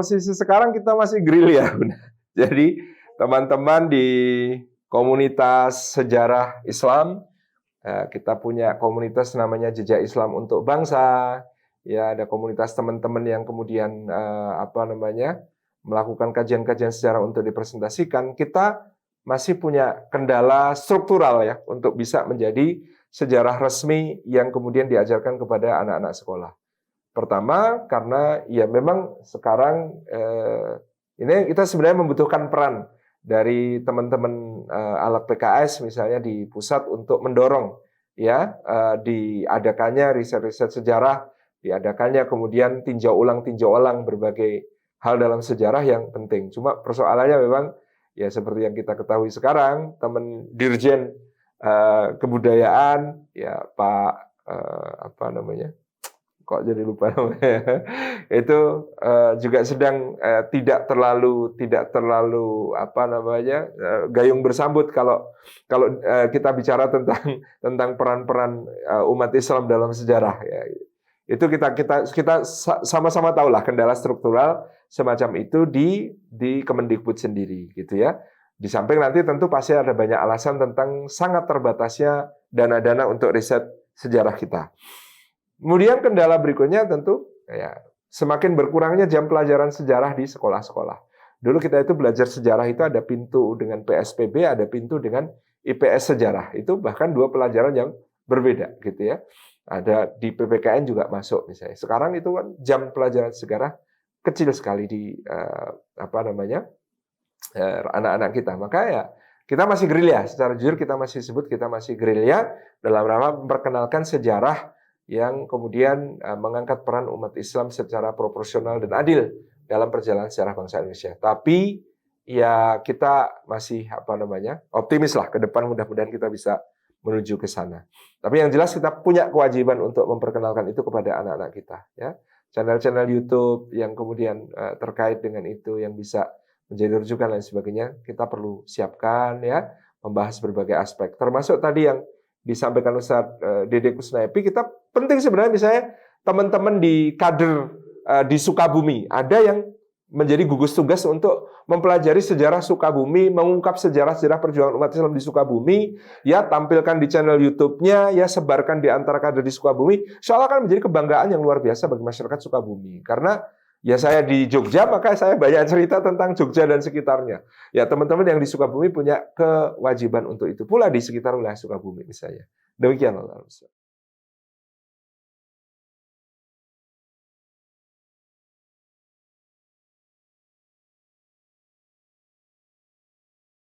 posisi sekarang kita masih gerilya. Jadi teman-teman di komunitas sejarah Islam, kita punya komunitas namanya Jejak Islam untuk Bangsa. Ya, ada komunitas teman-teman yang kemudian melakukan kajian-kajian sejarah untuk dipresentasikan. Kita masih punya kendala struktural ya untuk bisa menjadi sejarah resmi yang kemudian diajarkan kepada anak-anak sekolah. Pertama, karena ya memang sekarang ini kita sebenarnya membutuhkan peran dari teman-teman alat PKS misalnya di pusat untuk mendorong ya diadakannya riset-riset sejarah, diadakannya kemudian tinjau ulang berbagai hal dalam sejarah yang penting. Cuma persoalannya memang ya seperti yang kita ketahui sekarang, teman Dirjen Kebudayaan ya Pak kok jadi lupa namanya, itu juga sedang tidak terlalu gayung bersambut kalau kita bicara tentang peran-peran umat Islam dalam sejarah ya. Itu kita sama-sama tahulah kendala struktural semacam itu di Kemendikbud sendiri gitu ya. Di samping nanti tentu pasti ada banyak alasan tentang sangat terbatasnya dana-dana untuk riset sejarah kita. Kemudian kendala berikutnya tentu ya semakin berkurangnya jam pelajaran sejarah di sekolah-sekolah. Dulu kita itu belajar sejarah itu ada pintu dengan PSPB, ada pintu dengan IPS sejarah. Itu bahkan dua pelajaran yang berbeda gitu ya. Ada di PPKN juga masuk misalnya. Sekarang itu kan jam pelajaran sejarah kecil sekali di anak-anak kita. Maka ya kita masih gerilya. Secara jujur kita masih gerilya dalam rangka memperkenalkan sejarah yang kemudian mengangkat peran umat Islam secara proporsional dan adil dalam perjalanan sejarah bangsa Indonesia. Tapi ya kita masih optimis lah ke depan, mudah-mudahan kita bisa menuju ke sana. Tapi yang jelas kita punya kewajiban untuk memperkenalkan itu kepada anak-anak kita ya. Channel-channel YouTube yang kemudian terkait dengan itu yang bisa menjadi rujukan dan sebagainya, kita perlu siapkan ya, membahas berbagai aspek. Termasuk tadi yang disampaikan Ustaz Dede Kusnaypi, kita penting sebenarnya misalnya teman-teman di kader di Sukabumi, ada yang menjadi gugus tugas untuk mempelajari sejarah Sukabumi, mengungkap sejarah-sejarah perjuangan umat Islam di Sukabumi, ya tampilkan di channel YouTube-nya, ya sebarkan di antara kader di Sukabumi, soalnya kan menjadi kebanggaan yang luar biasa bagi masyarakat Sukabumi. Karena ya saya di Jogja, maka saya banyak cerita tentang Jogja dan sekitarnya. Ya teman-teman yang di Sukabumi punya kewajiban untuk itu pula di sekitar wilayah Sukabumi misalnya. Demikian Allah.